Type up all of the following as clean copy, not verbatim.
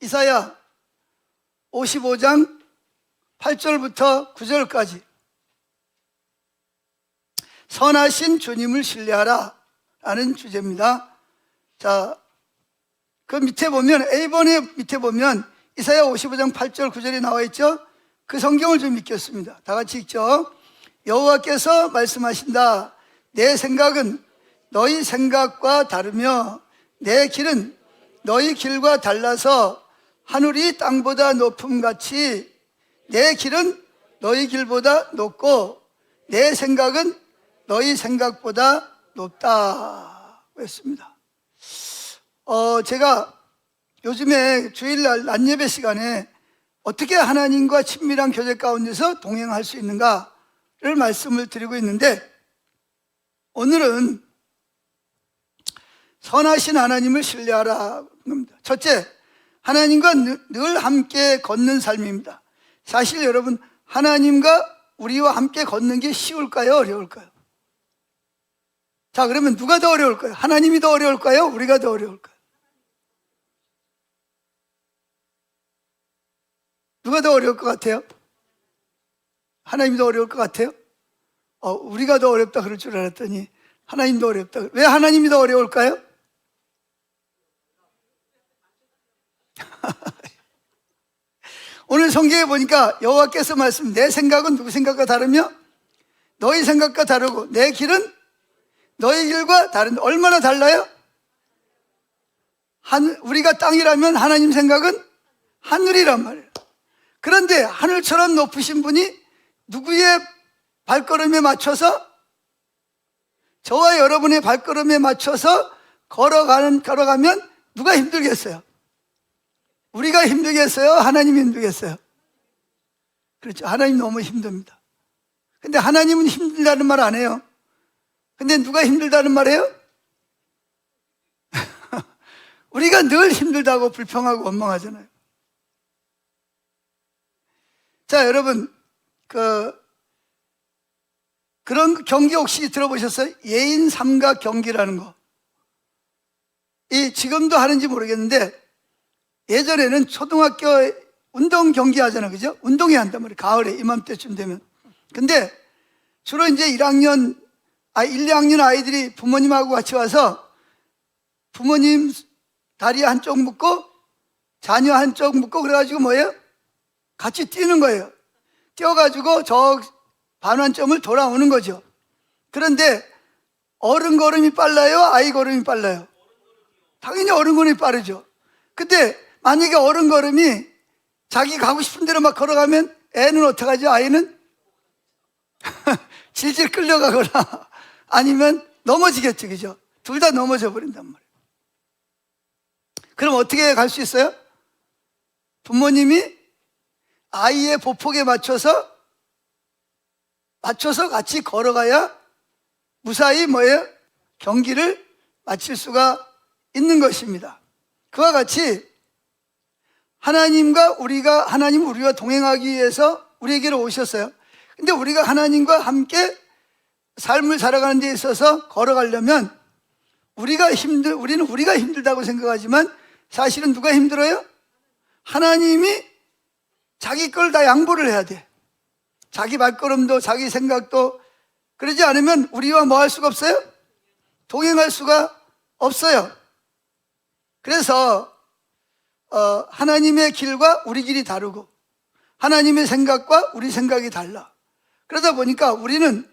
이사야 55장 8절부터 9절까지 선하신 주님을 신뢰하라 라는 주제입니다. 자, 그 밑에 보면 A번의 밑에 보면 이사야 55장 8절 9절이 나와 있죠. 그 성경을 좀 읽겠습니다. 다 같이 읽죠. 여호와께서 말씀하신다. 내 생각은 너희 생각과 다르며 내 길은 너희 길과 달라서 하늘이 땅보다 높음같이 내 길은 너희 길보다 높고 내 생각은 너희 생각보다 높다 했습니다. 제가 요즘에 주일날 낮예배 시간에 어떻게 하나님과 친밀한 교제 가운데서 동행할 수 있는가를 말씀을 드리고 있는데, 오늘은 선하신 하나님을 신뢰하라 겁니다. 첫째, 하나님과 늘 함께 걷는 삶입니다. 사실 여러분, 하나님과 우리와 함께 걷는 게 쉬울까요? 어려울까요? 자, 그러면 누가 더 어려울까요? 하나님이 더 어려울까요? 우리가 더 어려울까요? 누가 더 어려울 것 같아요? 하나님이 더 어려울 것 같아요? 우리가 더 어렵다 그럴 줄 알았더니 하나님도 어렵다. 왜 하나님이 더 어려울까요? 오늘 성경에 보니까 여호와께서 말씀, 내 생각은 누구 생각과 다르며 너희 생각과 다르고 내 길은 너희 길과 다른데 얼마나 달라요? 우리가 땅이라면 하나님 생각은 하늘이란 말이에요. 그런데 하늘처럼 높으신 분이 누구의 발걸음에 맞춰서, 저와 여러분의 발걸음에 맞춰서 걸어가면 누가 힘들겠어요? 우리가 힘들겠어요? 하나님이 힘들겠어요? 그렇죠. 하나님 너무 힘듭니다. 근데 하나님은 힘들다는 말 안 해요. 근데 누가 힘들다는 말이에요? 우리가 늘 힘들다고 불평하고 원망하잖아요. 자, 여러분, 그런 경기 혹시 들어보셨어요? 예인 삼각 경기라는 거. 지금도 하는지 모르겠는데, 예전에는 초등학교 운동 경기 하잖아요. 그죠? 운동회 한단 말이에요. 가을에 이맘때쯤 되면. 근데 주로 이제 1, 2학년 아이들이 부모님하고 같이 와서 부모님 다리 한쪽 묶고 자녀 한쪽 묶고 그래가지고 뭐예요? 같이 뛰는 거예요. 뛰어가지고 저 반환점을 돌아오는 거죠. 그런데 어른 걸음이 빨라요? 아이 걸음이 빨라요? 당연히 어른 걸음이 빠르죠. 근데 만약에 어른 걸음이 자기 가고 싶은 대로 막 걸어가면 애는 어떡하죠? 아이는 질질 끌려가거나 아니면 넘어지겠죠. 그죠? 둘 다 넘어져 버린단 말이에요. 그럼 어떻게 갈 수 있어요? 부모님이 아이의 보폭에 맞춰서 같이 걸어가야 무사히 뭐예요? 경기를 마칠 수가 있는 것입니다. 그와 같이 하나님은 우리와 동행하기 위해서 우리에게로 오셨어요. 근데 우리가 하나님과 함께 삶을 살아가는 데 있어서 걸어가려면 우리는 우리가 힘들다고 생각하지만 사실은 누가 힘들어요? 하나님이 자기 걸 다 양보를 해야 돼. 자기 발걸음도 자기 생각도. 그러지 않으면 우리와 뭐 할 수가 없어요? 동행할 수가 없어요. 그래서 하나님의 길과 우리 길이 다르고 하나님의 생각과 우리 생각이 달라. 그러다 보니까 우리는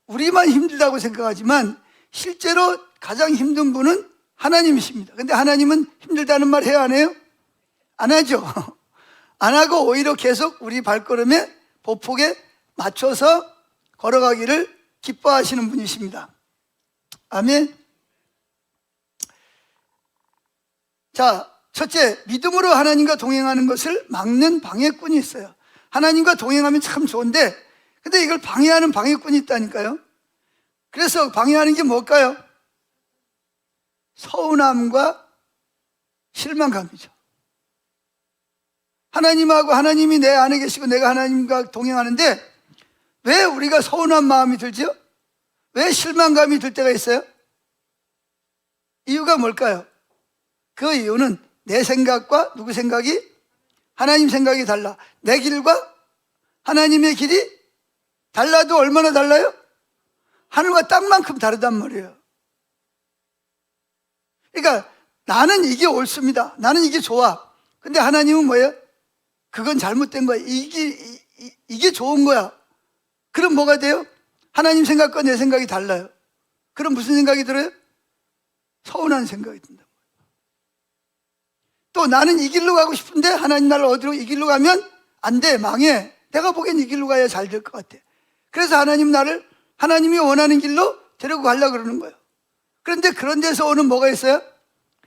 우리만 힘들다고 생각하지만 실제로 가장 힘든 분은 하나님이십니다. 근데 하나님은 힘들다는 말 해요, 안 해요? 안 하죠. 안 하고 오히려 계속 우리 발걸음에 보폭에 맞춰서 걸어가기를 기뻐하시는 분이십니다. 아멘. 자, 첫째, 믿음으로 하나님과 동행하는 것을 막는 방해꾼이 있어요. 하나님과 동행하면 참 좋은데, 근데 이걸 방해하는 방해꾼이 있다니까요. 그래서 방해하는 게 뭘까요? 서운함과 실망감이죠. 하나님이 내 안에 계시고 내가 하나님과 동행하는데 왜 우리가 서운한 마음이 들죠? 왜 실망감이 들 때가 있어요? 이유가 뭘까요? 그 이유는 내 생각과 누구 생각이? 하나님 생각이 달라. 내 길과 하나님의 길이 달라도 얼마나 달라요? 하늘과 땅만큼 다르단 말이에요. 그러니까 나는 이게 옳습니다. 나는 이게 좋아. 근데 하나님은 뭐예요? 그건 잘못된 거야. 이게 좋은 거야. 그럼 뭐가 돼요? 하나님 생각과 내 생각이 달라요. 그럼 무슨 생각이 들어요? 서운한 생각이 든다. 또 나는 이 길로 가고 싶은데 하나님 나를 어디로 이 길로 가면 안 돼. 망해. 내가 보기엔 이 길로 가야 잘 될 것 같아. 그래서 하나님 나를 하나님이 원하는 길로 데리고 가려고 그러는 거예요. 그런데 그런 데서 오는 뭐가 있어요?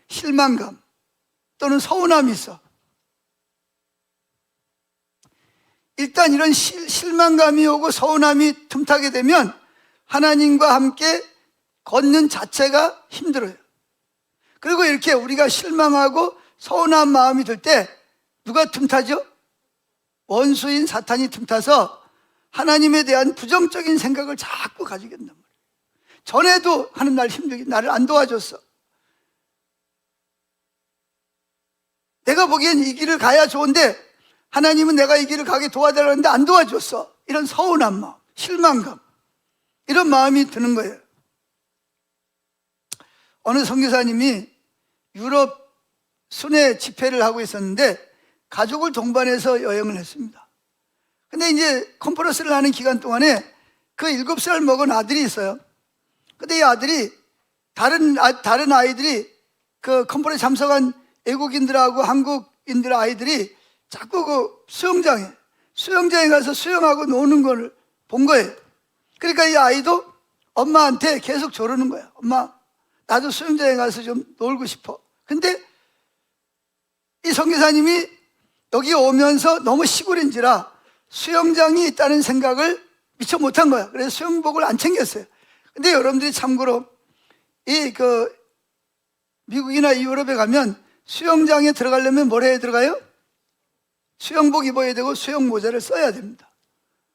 실망감 또는 서운함이 있어. 일단 이런 실망감이 오고 서운함이 틈타게 되면 하나님과 함께 걷는 자체가 힘들어요. 그리고 이렇게 우리가 실망하고 서운한 마음이 들 때 누가 틈타죠? 원수인 사탄이 틈타서 하나님에 대한 부정적인 생각을 자꾸 가지게 된단 말이에요. 전에도 하는 날 힘들게 나를 안 도와줬어. 내가 보기엔 이 길을 가야 좋은데 하나님은 내가 이 길을 가게 도와달라는데 안 도와줬어. 이런 서운한 마음, 실망감, 이런 마음이 드는 거예요. 어느 선교사님이 유럽 순회 집회를 하고 있었는데 가족을 동반해서 여행을 했습니다. 근데 이제 컨퍼런스를 하는 기간 동안에 그 7살 먹은 아들이 있어요. 근데 이 아들이 다른 아이들이 그 컨퍼런스 참석한 외국인들하고 한국인들 아이들이 자꾸 그 수영장에 가서 수영하고 노는 걸 본 거예요. 그러니까 이 아이도 엄마한테 계속 저러는 거야. 엄마, 나도 수영장에 가서 좀 놀고 싶어. 근데 이 선교사님이 여기 오면서 너무 시골인지라 수영장이 있다는 생각을 미처 못한 거야. 그래서 수영복을 안 챙겼어요. 근데 여러분들이 참고로 미국이나 유럽에 가면 수영장에 들어가려면 뭘 해야 들어가요? 수영복 입어야 되고 수영 모자를 써야 됩니다.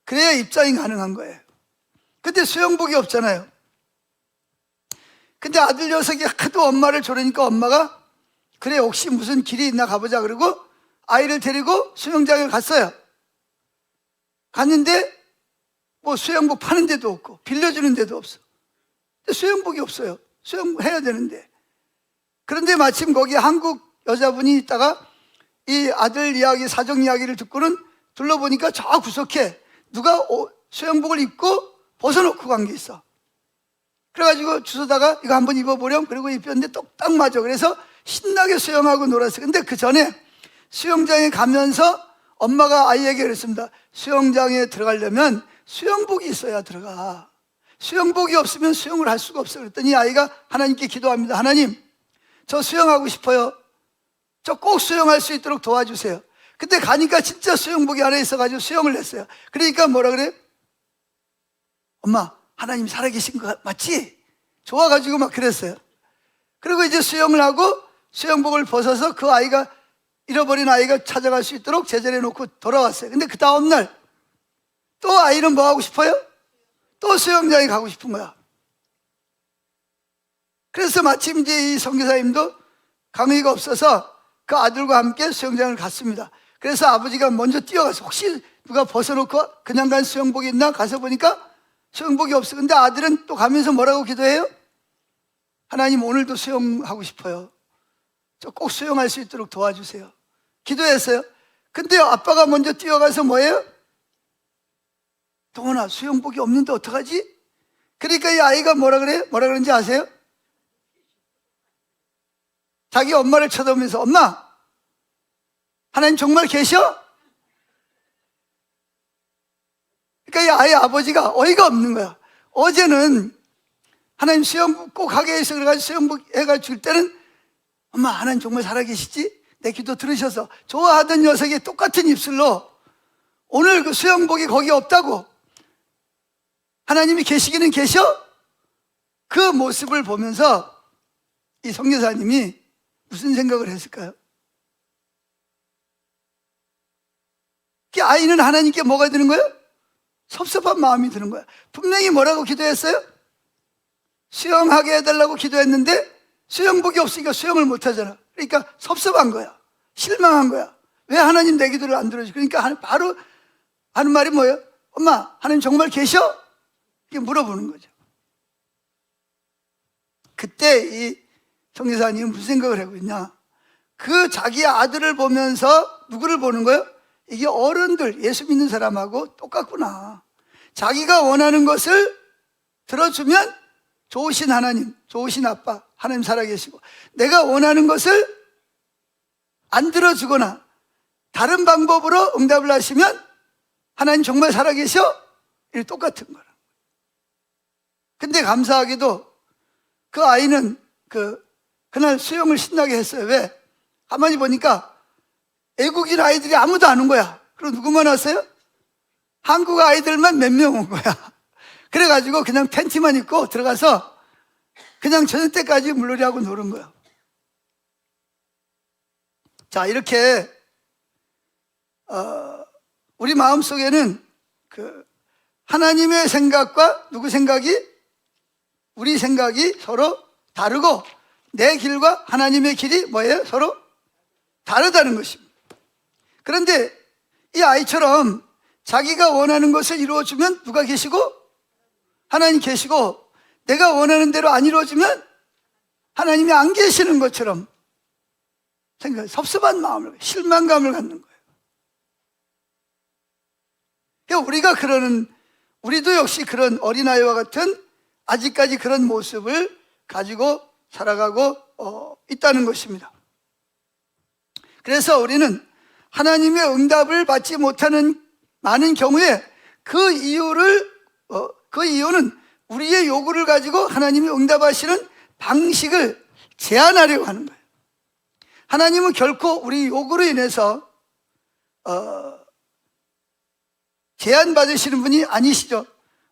그래야 입장이 가능한 거예요. 근데 수영복이 없잖아요. 근데 아들 녀석이 하도 엄마를 조르니까 엄마가 그래 혹시 무슨 길이 있나 가보자 그러고 아이를 데리고 수영장에 갔어요. 갔는데 뭐 수영복 파는 데도 없고 빌려주는 데도 없어. 근데 수영복이 없어요. 수영해야 되는데. 그런데 마침 거기 한국 여자분이 있다가 이 아들 이야기, 사정 이야기를 듣고는 둘러보니까 저 구석에 누가 수영복을 입고 벗어놓고 간 게 있어. 그래가지고 주워다가 이거 한번 입어보렴. 그리고 입혔는데 딱 맞아. 그래서 신나게 수영하고 놀았어요. 근데 그 전에 수영장에 가면서 엄마가 아이에게 그랬습니다. 수영장에 들어가려면 수영복이 있어야 들어가. 수영복이 없으면 수영을 할 수가 없어. 그랬더니 아이가 하나님께 기도합니다. 하나님, 저 수영하고 싶어요. 저 꼭 수영할 수 있도록 도와주세요. 근데 가니까 진짜 수영복이 안에 있어가지고 수영을 했어요. 그러니까 뭐라 그래요? 엄마, 하나님 살아계신 거 맞지? 좋아가지고 막 그랬어요. 그리고 이제 수영을 하고 수영복을 벗어서 그 아이가 잃어버린 아이가 찾아갈 수 있도록 제자리에 놓고 돌아왔어요. 근데 그 다음날 또 아이는 뭐 하고 싶어요? 또 수영장에 가고 싶은 거야. 그래서 마침 이제 이 선교사님도 강의가 없어서 그 아들과 함께 수영장을 갔습니다. 그래서 아버지가 먼저 뛰어가서 혹시 누가 벗어놓고 그냥 간 수영복이 있나? 가서 보니까 수영복이 없어. 근데 아들은 또 가면서 뭐라고 기도해요? 하나님, 오늘도 수영하고 싶어요. 저 꼭 수영할 수 있도록 도와주세요. 기도했어요. 근데 아빠가 먼저 뛰어가서 뭐예요? 동원아, 수영복이 없는데 어떡하지? 그러니까 이 아이가 뭐라 그래요? 뭐라 그런지 아세요? 자기 엄마를 쳐다보면서 엄마, 하나님 정말 계셔? 그러니까 이 아이 아버지가 어이가 없는 거야. 어제는 하나님 수영복 꼭 하게 해서 그래가지고 수영복 해가 줄 때는 엄마, 하나님 정말 살아계시지? 내 기도 들으셔서 좋아하던 녀석이 똑같은 입술로 오늘 그 수영복이 거기 없다고, 하나님이 계시기는 계셔? 그 모습을 보면서 이 선교사님이 무슨 생각을 했을까요? 그 아이는 하나님께 뭐가 드는 거예요? 섭섭한 마음이 드는 거야. 분명히 뭐라고 기도했어요? 수영하게 해달라고 기도했는데 수영복이 없으니까 수영을 못 하잖아. 그러니까 섭섭한 거야. 실망한 거야. 왜 하나님 내 기도를 안 들어주지? 그러니까 바로 하는 말이 뭐예요? 엄마, 하나님 정말 계셔? 이렇게 물어보는 거죠. 그때 이 성교사님은 무슨 생각을 하고 있냐? 그 자기 아들을 보면서 누구를 보는 거예요? 이게 어른들, 예수 믿는 사람하고 똑같구나. 자기가 원하는 것을 들어주면 좋으신 하나님, 좋으신 아빠, 하나님 살아계시고, 내가 원하는 것을 안 들어주거나 다른 방법으로 응답을 하시면 하나님 정말 살아계셔? 이게 똑같은 거라. 근데 감사하게도 그 아이는 그날 수영을 신나게 했어요. 왜? 가만히 보니까 외국인 아이들이 아무도 안 온 거야. 그리고 누구만 왔어요? 한국 아이들만 몇 명 온 거야. 그래가지고 그냥 팬티만 입고 들어가서 그냥 저녁 때까지 물놀이하고 노는 거야. 자, 이렇게 우리 마음속에는 하나님의 생각과 누구 생각이? 우리 생각이 서로 다르고 내 길과 하나님의 길이 뭐예요? 서로 다르다는 것입니다. 그런데 이 아이처럼 자기가 원하는 것을 이루어주면 누가 계시고? 하나님 계시고, 내가 원하는 대로 안 이루어지면 하나님이 안 계시는 것처럼 섭섭한 마음을, 실망감을 갖는 거예요. 그러니까 우리도 역시 그런 어린아이와 같은 아직까지 그런 모습을 가지고 살아가고 있다는 것입니다. 그래서 우리는 하나님의 응답을 받지 못하는 많은 경우에 그 이유는 우리의 요구를 가지고 하나님이 응답하시는 방식을 제한하려고 하는 거예요. 하나님은 결코 우리 요구로 인해서 제한받으시는 분이 아니시죠.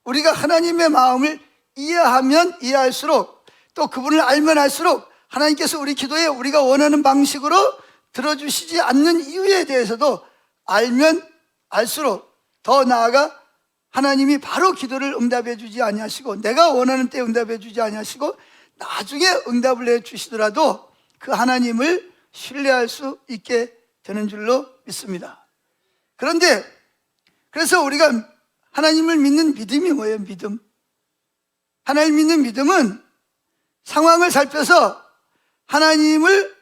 우리가 하나님의 마음을 이해하면 이해할수록, 또 그분을 알면 알수록 하나님께서 우리 기도에 우리가 원하는 방식으로 들어주시지 않는 이유에 대해서도 알면 알수록 더 나아가 하나님이 바로 기도를 응답해 주지 아니하시고, 내가 원하는 때 응답해 주지 아니하시고 나중에 응답을 해 주시더라도 그 하나님을 신뢰할 수 있게 되는 줄로 믿습니다. 그래서 우리가 하나님을 믿는 믿음이 뭐예요? 믿음. 하나님 믿는 믿음은 상황을 살펴서 하나님을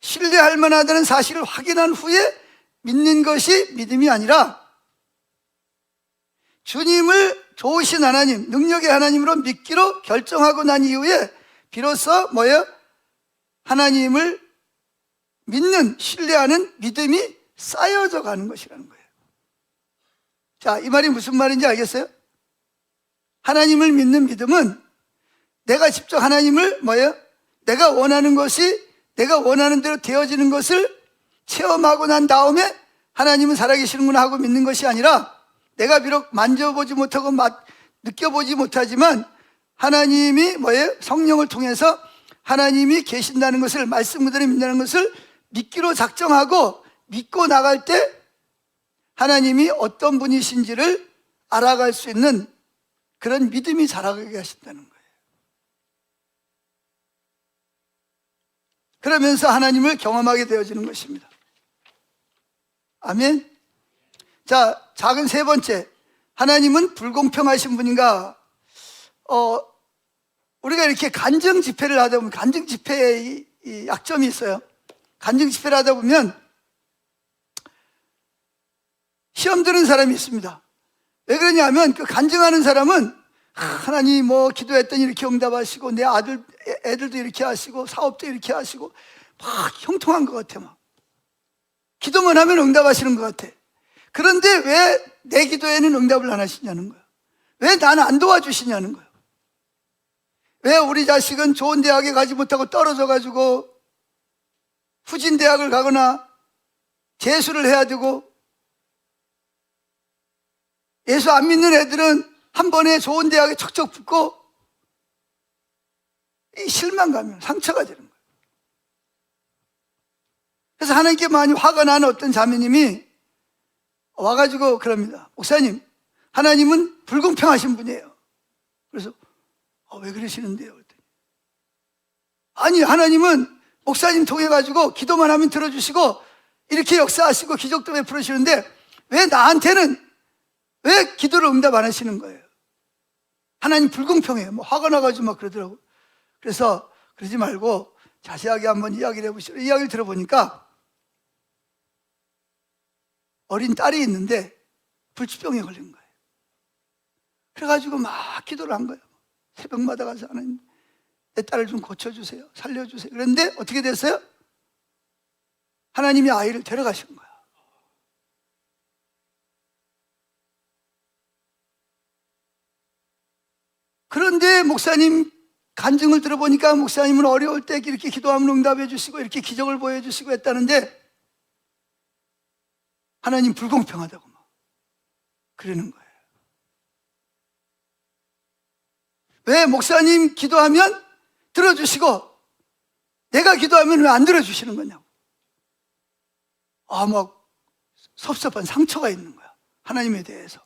신뢰할 만하다는 사실을 확인한 후에 믿는 것이 믿음이 아니라, 주님을 좋으신 하나님, 능력의 하나님으로 믿기로 결정하고 난 이후에 비로소 뭐예요? 하나님을 믿는, 신뢰하는 믿음이 쌓여져 가는 것이라는 거예요. 자, 이 말이 무슨 말인지 알겠어요? 하나님을 믿는 믿음은 내가 직접 하나님을 뭐예요? 내가 원하는 것이 내가 원하는 대로 되어지는 것을 체험하고 난 다음에 하나님은 살아계시는구나 하고 믿는 것이 아니라, 내가 비록 만져보지 못하고 느껴보지 못하지만 하나님이 뭐예요? 성령을 통해서 하나님이 계신다는 것을, 말씀 그대로 믿는다는 것을 믿기로 작정하고 믿고 나갈 때 하나님이 어떤 분이신지를 알아갈 수 있는 그런 믿음이 자라게 하신다는 거예요. 그러면서 하나님을 경험하게 되어지는 것입니다. 아멘. 자, 작은 세 번째, 하나님은 불공평하신 분인가? 우리가 이렇게 간증 집회를 하다 보면, 간증 집회에 이 약점이 있어요. 간증 집회를 하다 보면 시험 드는 사람이 있습니다. 왜 그러냐면 그 간증하는 사람은 하나님 뭐 기도했더니 이렇게 응답하시고, 내 애들도 이렇게 하시고, 사업도 이렇게 하시고, 막 형통한 것 같아. 막 기도만 하면 응답하시는 것 같아. 그런데 왜 내 기도에는 응답을 안 하시냐는 거야. 왜 나는 안 도와주시냐는 거야. 왜 우리 자식은 좋은 대학에 가지 못하고 떨어져 가지고 후진 대학을 가거나 재수를 해야 되고, 예수 안 믿는 애들은 한 번에 좋은 대학에 척척 붙고, 이 실망감이, 상처가 되는 거예요. 그래서 하나님께 많이 화가 나는 어떤 자매님이 와가지고 그럽니다. 목사님, 하나님은 불공평하신 분이에요. 그래서 왜 그러시는데요? 아니, 하나님은 목사님 통해가지고 기도만 하면 들어주시고 이렇게 역사하시고 기적도 베풀으시는데 왜 나한테는 왜 기도를 응답 안 하시는 거예요? 하나님 불공평해요. 뭐 화가 나가지고 막 그러더라고. 그래서 그러지 말고 자세하게 한번 이야기를 해보시죠. 이야기를 들어보니까 어린 딸이 있는데 불치병에 걸린 거예요. 그래가지고 막 기도를 한 거예요. 새벽마다 가서 하나님 내 딸을 좀 고쳐주세요. 살려주세요. 그런데 어떻게 됐어요? 하나님이 아이를 데려가신 거야. 그런데 목사님 간증을 들어보니까 목사님은 어려울 때 이렇게 기도하면 응답해 주시고 이렇게 기적을 보여주시고 했다는데 하나님 불공평하다고 막 그러는 거예요. 왜 목사님 기도하면 들어주시고 내가 기도하면 왜 안 들어주시는 거냐고. 막 섭섭한 상처가 있는 거야, 하나님에 대해서.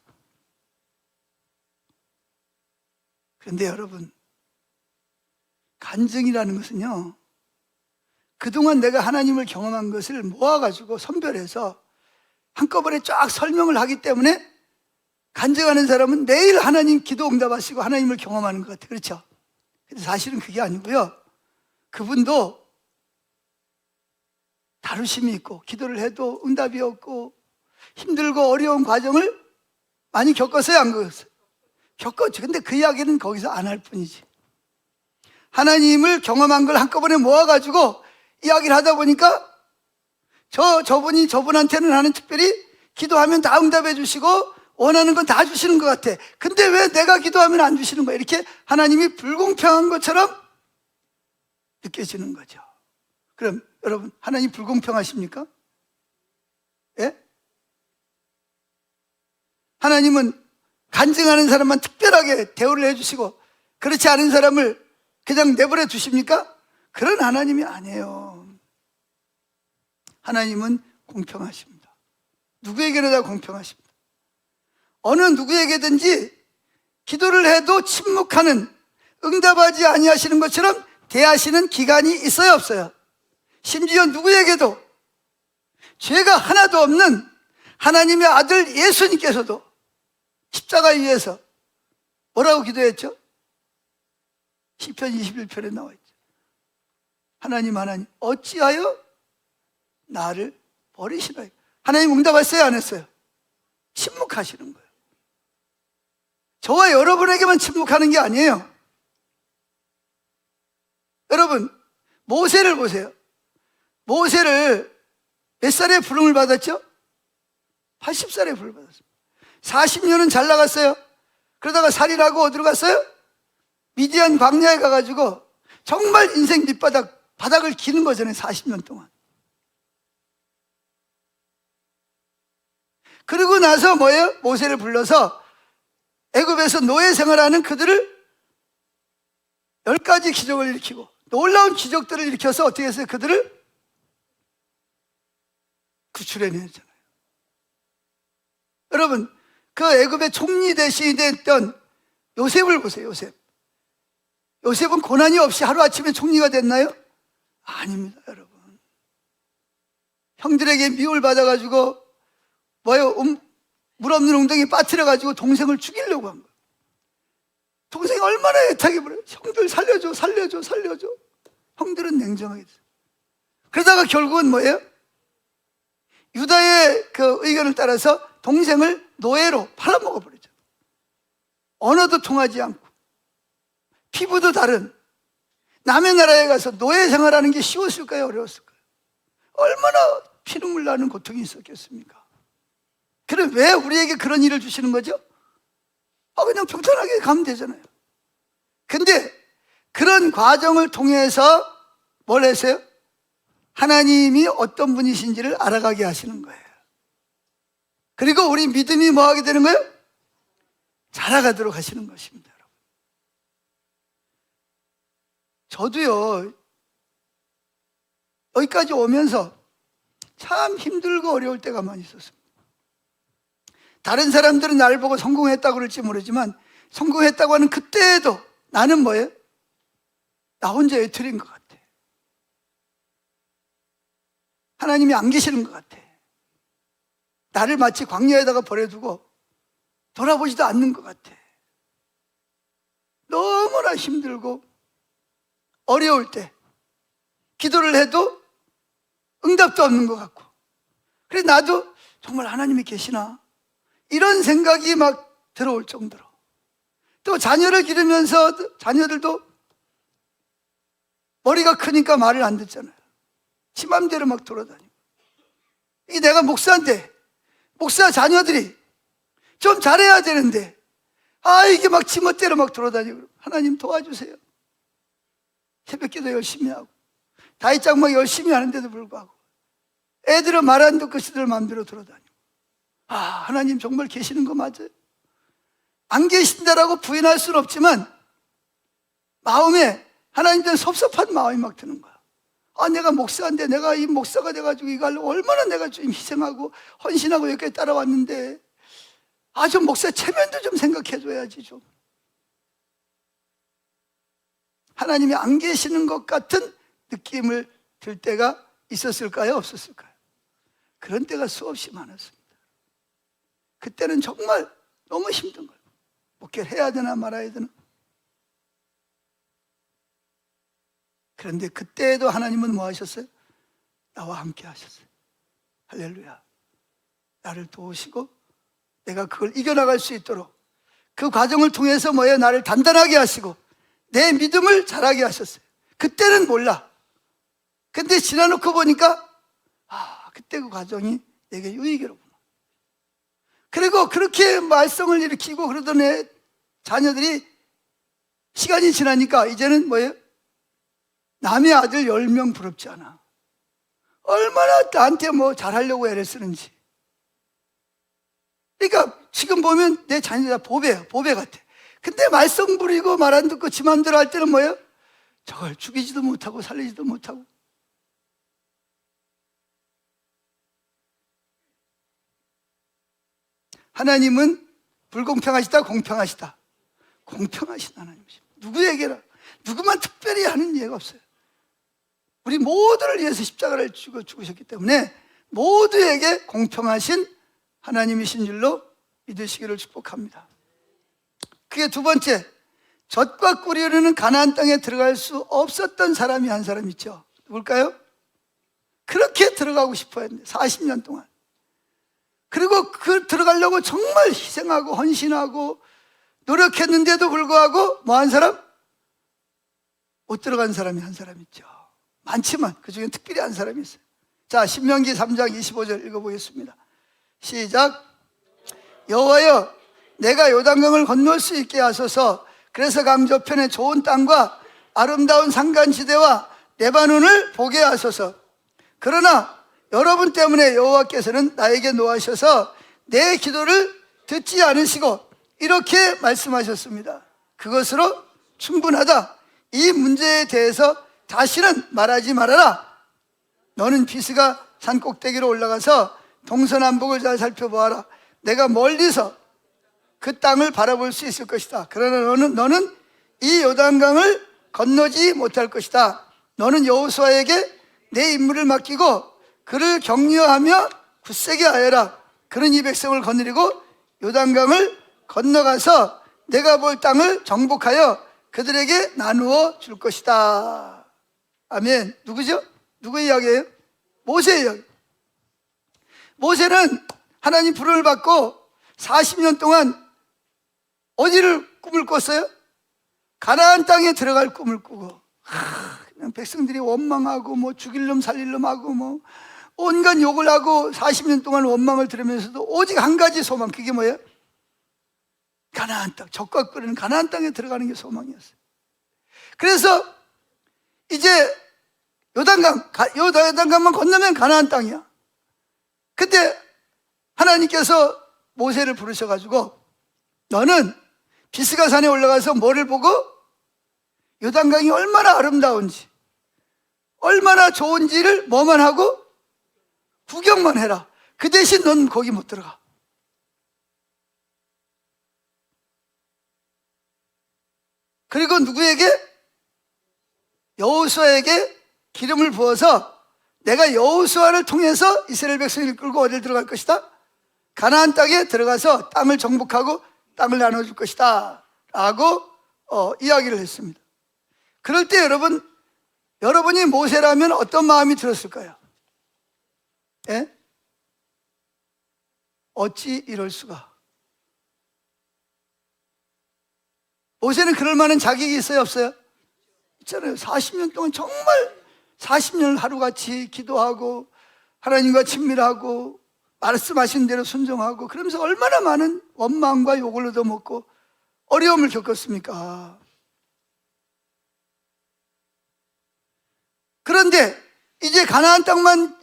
그런데 여러분, 간증이라는 것은요, 그동안 내가 하나님을 경험한 것을 모아가지고 선별해서 한꺼번에 쫙 설명을 하기 때문에 간증하는 사람은 매일 하나님 기도 응답하시고 하나님을 경험하는 것 같아요. 그렇죠? 근데 사실은 그게 아니고요, 그분도 다루심이 있고 기도를 해도 응답이 없고 힘들고 어려운 과정을 많이 겪었어요, 안 겪었어요? 겪었죠. 근데 그 이야기는 거기서 안 할 뿐이지. 하나님을 경험한 걸 한꺼번에 모아가지고 이야기를 하다 보니까 저분이 저분한테는 하는 특별히 기도하면 다 응답해 주시고 원하는 건 다 주시는 것 같아. 근데 왜 내가 기도하면 안 주시는 거야? 이렇게 하나님이 불공평한 것처럼 느껴지는 거죠. 그럼 여러분, 하나님 불공평하십니까? 예? 하나님은 간증하는 사람만 특별하게 대우를 해주시고 그렇지 않은 사람을 그냥 내버려 두십니까? 그런 하나님이 아니에요. 하나님은 공평하십니다. 누구에게나 다 공평하십니다. 어느 누구에게든지 기도를 해도 침묵하는, 응답하지 아니하시는 것처럼 대하시는 기간이 있어요, 없어요? 심지어 누구에게도 죄가 하나도 없는 하나님의 아들 예수님께서도 십자가 위에서 뭐라고 기도했죠? 시편 21편에 나와 있죠. 하나님 어찌하여 나를 버리시나요? 하나님 응답했어요, 안 했어요? 침묵하시는 거예요. 저와 여러분에게만 침묵하는 게 아니에요. 여러분, 모세를 보세요. 모세를 몇 살에 부름을 받았죠? 80살에 부름을 받았습니다. 40년은 잘 나갔어요. 그러다가 살인하고 어디로 갔어요? 미디안 광야에 가가지고 정말 인생 바닥을 기는 거잖아요, 40년 동안. 그러고 나서 뭐예요? 모세를 불러서 애굽에서 노예 생활하는 그들을 10가지 기적을 일으키고 놀라운 기적들을 일으켜서 어떻게 했어요? 그들을 구출해내잖아요. 여러분, 그 애굽의 총리 대신이 됐던 요셉을 보세요. 요셉은 고난이 없이 하루아침에 총리가 됐나요? 아닙니다, 여러분. 형들에게 미움을 받아가지고 물 없는 웅덩이에 빠뜨려가지고 동생을 죽이려고 한 거예요. 동생이 얼마나 애타게 부려요. 형들 살려줘. 형들은 냉정하게 됐어요. 그러다가 결국은 뭐예요? 유다의 그 의견을 따라서 동생을 노예로 팔아먹어버리죠. 언어도 통하지 않고 피부도 다른 남의 나라에 가서 노예 생활하는 게 쉬웠을까요? 어려웠을까요? 얼마나 피눈물 나는 고통이 있었겠습니까? 그럼 왜 우리에게 그런 일을 주시는 거죠? 그냥 평탄하게 가면 되잖아요. 근데 그런 과정을 통해서 뭘 했어요? 하나님이 어떤 분이신지를 알아가게 하시는 거예요. 그리고 우리 믿음이 뭐 하게 되는 거예요? 자라가도록 하시는 것입니다, 여러분. 저도요, 여기까지 오면서 참 힘들고 어려울 때가 많이 있었습니다. 다른 사람들은 나를 보고 성공했다고 그럴지 모르지만 성공했다고 하는 그때에도 나는 뭐예요? 나 혼자 애틀인 것 같아. 하나님이 안 계시는 것 같아. 나를 마치 광야에다가 버려두고 돌아보지도 않는 것 같아. 너무나 힘들고 어려울 때 기도를 해도 응답도 없는 것 같고, 그래 나도 정말 하나님이 계시나 이런 생각이 막 들어올 정도로, 또 자녀를 기르면서 자녀들도 머리가 크니까 말을 안 듣잖아요. 지 맘대로 막 돌아다니고. 이게 내가 목사인데 목사 자녀들이 좀 잘해야 되는데 이게 막 지멋대로 막 돌아다니고. 하나님 도와주세요. 새벽기도 열심히 하고 다윗장 막 열심히 하는데도 불구하고 애들은 말 안 듣고 지들 마음대로 돌아다니고. 하나님 정말 계시는 거 맞아요? 안 계신다라고 부인할 수는 없지만 마음에 하나님 때문에 섭섭한 마음이 막 드는 거야. 내가 목사인데 내가 이 목사가 돼가지고 이거 하려고 얼마나 내가 좀 희생하고 헌신하고 여기까지 따라왔는데 좀 목사 체면도 좀 생각해줘야지 좀. 하나님이 안 계시는 것 같은 느낌을 들 때가 있었을까요? 없었을까요? 그런 때가 수없이 많았습니다. 그때는 정말 너무 힘든 거예요. 목회를 해야 되나 말아야 되나. 그런데 그때에도 하나님은 뭐 하셨어요? 나와 함께 하셨어요. 할렐루야. 나를 도우시고 내가 그걸 이겨나갈 수 있도록 그 과정을 통해서 나를 단단하게 하시고 내 믿음을 자라게 하셨어요. 그때는 몰라. 근데 지나놓고 보니까 그때 그 과정이 내게 유익이로구나. 그리고 그렇게 말썽을 일으키고 그러던 애 자녀들이 시간이 지나니까 이제는 뭐예요? 남의 아들 10명 부럽지 않아. 얼마나 나한테 잘하려고 애를 쓰는지. 그러니까 지금 보면 내 자녀가 보배야, 보배 같아. 근데 말썽 부리고 말 안 듣고 지 맘대로 할 때는 뭐예요? 저걸 죽이지도 못하고 살리지도 못하고. 하나님은 불공평하시다, 공평하시다. 공평하신 하나님이십니다. 누구에게나, 누구만 특별히 하는 예가 없어요. 우리 모두를 위해서 십자가를 죽으셨기 때문에 모두에게 공평하신 하나님이신 줄로 믿으시기를 축복합니다. 그게 두 번째, 젖과 꿀이 흐르는 가나안 땅에 들어갈 수 없었던 사람이 한 사람 있죠. 누굴까요? 그렇게 들어가고 싶어 했는데 40년 동안. 그리고 들어가려고 정말 희생하고 헌신하고 노력했는데도 불구하고 뭐 한 사람? 못 들어간 사람이 한 사람 있죠. 많지만 그 중에 특별히 한 사람이 있어요. 자, 신명기 3장 25절 읽어보겠습니다. 시작. 여호와여, 내가 요단강을 건널 수 있게 하소서. 그래서 강 저편의 좋은 땅과 아름다운 산간지대와 레바논을 보게 하소서. 그러나 여러분 때문에 여호와께서는 나에게 노하셔서 내 기도를 듣지 않으시고 이렇게 말씀하셨습니다. 그것으로 충분하다. 이 문제에 대해서 다시는 말하지 말아라. 너는 비스가 산 꼭대기로 올라가서 동서남북을 잘 살펴보아라. 내가 멀리서 그 땅을 바라볼 수 있을 것이다. 그러나 너는 이 요단강을 건너지 못할 것이다. 너는 여호수아에게 내 임무를 맡기고 그를 격려하며 굳세게 하여라. 그는 이 백성을 거느리고 요단강을 건너가서 내가 볼 땅을 정복하여 그들에게 나누어 줄 것이다. 아멘. 누구죠? 누구의 이야기예요? 모세의 이야기. 모세는 하나님 부름을 받고 40년 동안 어디를 꿈을 꿨어요? 가나안 땅에 들어갈 꿈을 꾸고 그냥 백성들이 원망하고 죽일 놈 살릴 놈 하고 온갖 욕을 하고 40년 동안 원망을 들으면서도 오직 한 가지 소망. 그게 뭐예요? 가나안 땅, 젖과 끓는 가나안 땅에 들어가는 게 소망이었어요. 그래서 이제 요단강만 건너면 가나안 땅이야. 그때 하나님께서 모세를 부르셔가지고 너는 비스가산에 올라가서 뭐를 보고? 요단강이 얼마나 아름다운지 얼마나 좋은지를 뭐만 하고? 구경만 해라. 그 대신 넌 거기 못 들어가. 그리고 누구에게? 여호수아에게 기름을 부어서 내가 여호수아를 통해서 이스라엘 백성을 끌고 어딜 들어갈 것이다? 가나안 땅에 들어가서 땅을 정복하고 땅을 나눠줄 것이다 라고 이야기를 했습니다. 그럴 때 여러분이 모세라면 어떤 마음이 들었을까요? 예? 어찌 이럴 수가? 모세는 그럴 만한 자격이 있어요, 없어요? 있잖아요. 40년 동안 정말 40년을 하루같이 기도하고 하나님과 친밀하고 말씀하신 대로 순종하고 그러면서 얼마나 많은 원망과 욕을 얻어먹고 어려움을 겪었습니까? 그런데 이제 가나안 땅만,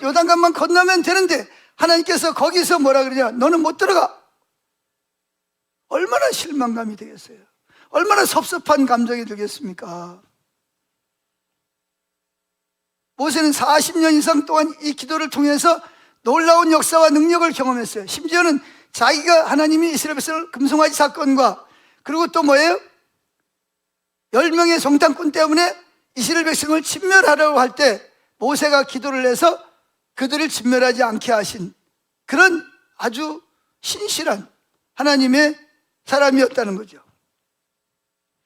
요단강만 건너면 되는데 하나님께서 거기서 뭐라 그러냐? 너는 못 들어가. 얼마나 실망감이 되겠어요? 얼마나 섭섭한 감정이 들겠습니까? 모세는 40년 이상 동안 이 기도를 통해서 놀라운 역사와 능력을 경험했어요. 심지어는 자기가 하나님이 이스라엘 백성을 금송아지 사건과 그리고 또 뭐예요? 10명의 정탐꾼 때문에 이스라엘 백성을 진멸하려고 할 때 모세가 기도를 해서 그들을 진멸하지 않게 하신 그런 아주 신실한 하나님의 사람이었다는 거죠.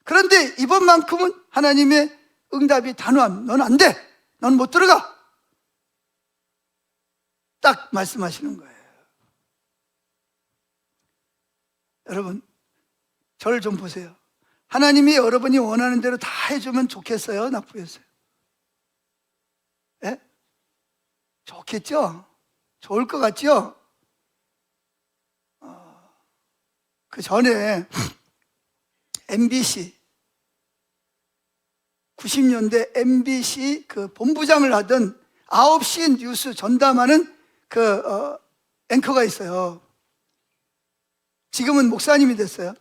그런데 이번만큼은 하나님의 응답이 단호함. 넌 안 돼. 넌 못 들어가. 딱 말씀하시는 거예요. 여러분, 저를 좀 보세요. 하나님이 여러분이 원하는 대로 다 해주면 좋겠어요? 나쁘겠어요? 예? 좋겠죠? 좋을 것 같죠? 그 전에 MBC 90년대 MBC 그 본부장을 하던 9시 뉴스 전담하는 그 앵커가 있어요. 지금은 목사님이 됐어요.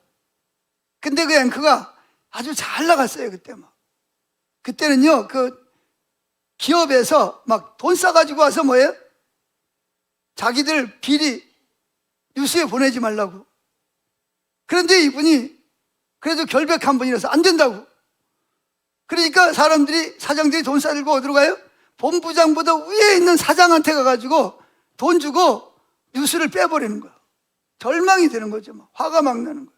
근데 그 앵커가 아주 잘 나갔어요. 그때 막. 그때는요 그 기업에서 막 돈 싸가지고 와서 뭐예요? 자기들 비리 뉴스에 보내지 말라고. 그런데 이분이 그래도 결백한 분이라서 안 된다고. 그러니까 사장들이 돈 싸들고 어디로 가요? 본부장보다 위에 있는 사장한테 가가지고 돈 주고 뉴스를 빼버리는 거야. 절망이 되는 거죠. 막. 화가 막 나는 거야.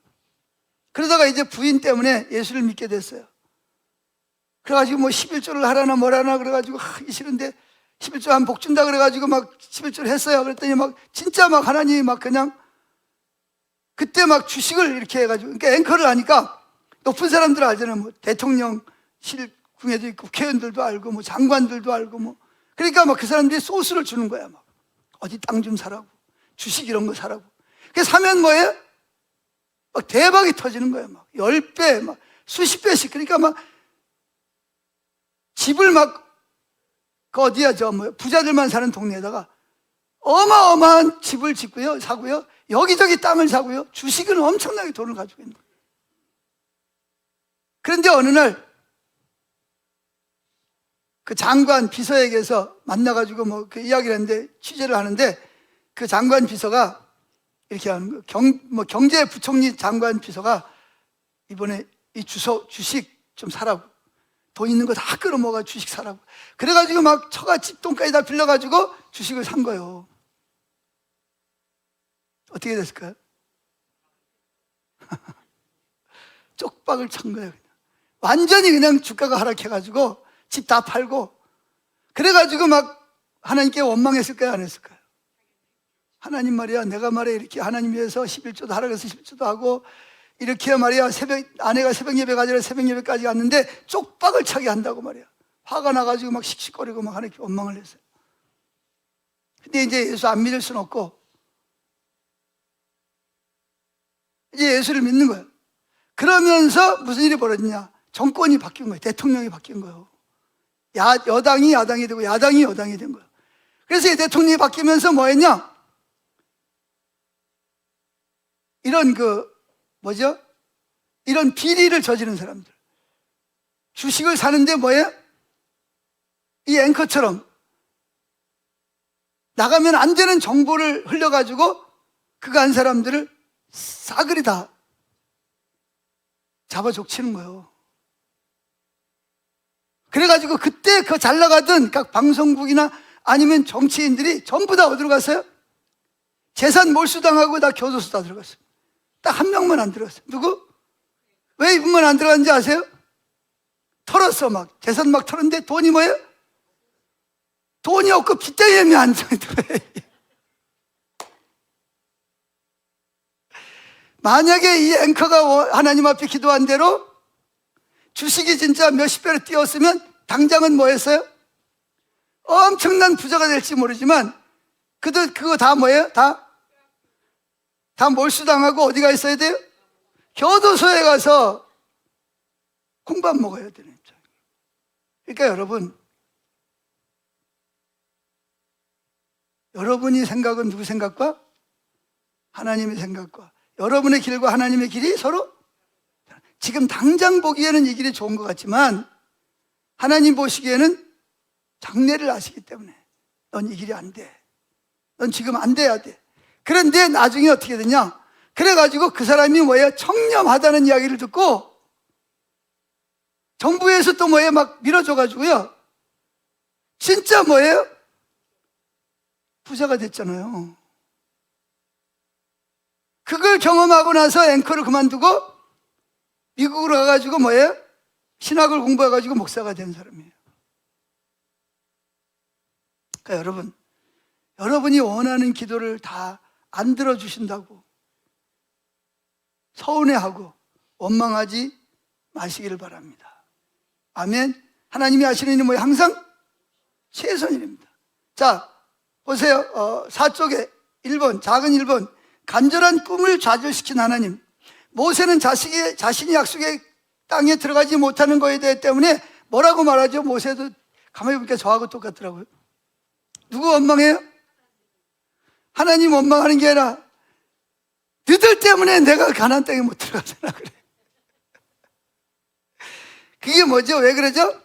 그러다가 이제 부인 때문에 예수를 믿게 됐어요. 그래가지고 뭐 11조를 하라나 뭐라나 그래가지고 하기 싫은데 11조 한 복 준다 그래가지고 막 11조를 했어요. 그랬더니 막 진짜 막 하나님이 막 그냥 그때 막 주식을 이렇게 해가지고 그러니까 앵커를 하니까 높은 사람들 알잖아요. 뭐 대통령실 궁에도 있고 국회의원들도 알고 뭐 장관들도 알고 뭐 그러니까 막 그 사람들이 소스를 주는 거야. 막 어디 땅 좀 사라고 주식 이런 거 사라고. 그래서 사면 뭐예요? 막 대박이 터지는 거예요. 막 10배, 막 수십 배씩. 그러니까 막 집을 막 그 어디야 저 뭐 부자들만 사는 동네에다가 어마어마한 집을 짓고요, 사고요. 여기저기 땅을 사고요. 주식은 엄청나게 돈을 가지고 있는 거예요. 그런데 어느 날 그 장관 비서에게서 만나가지고 뭐 그 이야기를 했는데 취재를 하는데 그 장관 비서가 이렇게 하는 거예요. 경제부총리 장관 비서가 이번에 이 주식 좀 사라고. 돈 있는 거 다 끌어모아 주식 사라고. 그래가지고 막 처갓집 돈까지 다 빌려가지고 주식을 산 거예요. 어떻게 됐을까요? 쪽박을 찬 거예요. 그냥. 완전히 그냥 주가가 하락해가지고 집 다 팔고 그래가지고 막 하나님께 원망했을까요? 안 했을까요? 하나님 말이야, 내가 말이야 이렇게 하나님 위해서 11조도 하라 그래서 11조도 하고 이렇게 말이야 아내가 새벽 예배 가지라 새벽 예배까지 갔는데 쪽박을 차게 한다고 말이야. 화가 나가지고 막 씩씩거리고 막 하나님께 원망을 했어요. 근데 이제 예수 안 믿을 수는 없고 이제 예수를 믿는 거예요. 그러면서 무슨 일이 벌어지냐? 정권이 바뀐 거예요. 대통령이 바뀐 거예요. 여당이 야당이 되고 야당이 여당이 된 거예요. 그래서 이 대통령이 바뀌면서 뭐 했냐? 이런 이런 비리를 저지른 사람들. 주식을 사는데 뭐예요? 이 앵커처럼 나가면 안 되는 정보를 흘려가지고 그거 한 사람들을 싸그리 다 잡아 족치는 거예요. 그래가지고 그때 그 잘 나가던 각 방송국이나 아니면 정치인들이 전부 다 어디로 갔어요? 재산 몰수당하고 다 교도소 다 들어갔어요. 딱 한 명만 안 들어갔어요. 누구? 왜 이분만 안 들어갔는지 아세요? 털었어. 막 재산 막 털었는데 돈이 뭐예요? 돈이 없고 빚 때문에 안 들어가요. 만약에 이 앵커가 하나님 앞에 기도한 대로 주식이 진짜 몇십 배로 뛰었으면 당장은 뭐 했어요? 엄청난 부자가 될지 모르지만 그거 다 뭐예요? 다 몰수당하고 어디 가 있어야 돼요? 교도소에 가서 콩밥 먹어야 되는 입장. 그러니까 여러분이 생각은 누구 생각과? 하나님의 생각과 여러분의 길과 하나님의 길이 서로 지금 당장 보기에는 이 길이 좋은 것 같지만 하나님 보시기에는 장래를 아시기 때문에 넌 이 길이 안 돼. 넌 지금 안 돼야 돼. 그런데 나중에 어떻게 되냐? 그래가지고 그 사람이 뭐예요? 청렴하다는 이야기를 듣고 정부에서 또 뭐예요? 막 밀어줘가지고요. 진짜 뭐예요? 부자가 됐잖아요. 그걸 경험하고 나서 앵커를 그만두고 미국으로 가가지고 뭐예요? 신학을 공부해가지고 목사가 된 사람이에요. 그러니까 여러분이 원하는 기도를 다 안 들어주신다고 서운해하고 원망하지 마시기를 바랍니다. 아멘. 하나님이 하시는 일은 뭐예요? 항상 최선의 일입니다. 자, 보세요. 4쪽에 1번, 작은 1번. 간절한 꿈을 좌절시킨 하나님. 모세는 자신이 약속의 땅에 들어가지 못하는 거에 대해 때문에 뭐라고 말하죠? 모세도 가만히 보니까 저하고 똑같더라고요. 누구 원망해요? 하나님 원망하는 게 아니라 너희들 때문에 내가 가나안 땅에 못 들어가잖아 그래. 그게 뭐죠? 왜 그러죠?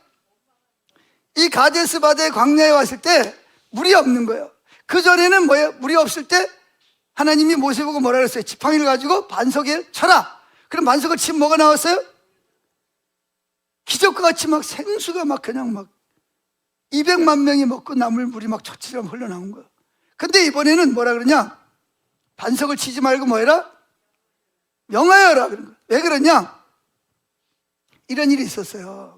이 가데스 바다의 광야에 왔을 때 물이 없는 거예요. 그 전에는 뭐예요? 물이 없을 때 하나님이 모세 보고 뭐라 그랬어요? 지팡이를 가지고 반석에 쳐라. 그럼 반석을 치면 뭐가 나왔어요? 기적과 같이 막 생수가 막 그냥 막 200만 명이 먹고 남을 물이 막 젖처럼 흘러나온 거예요. 근데 이번에는 뭐라 그러냐? 반석을 치지 말고 뭐 해라? 명하여라. 그런 거예요. 왜 그러냐? 이런 일이 있었어요.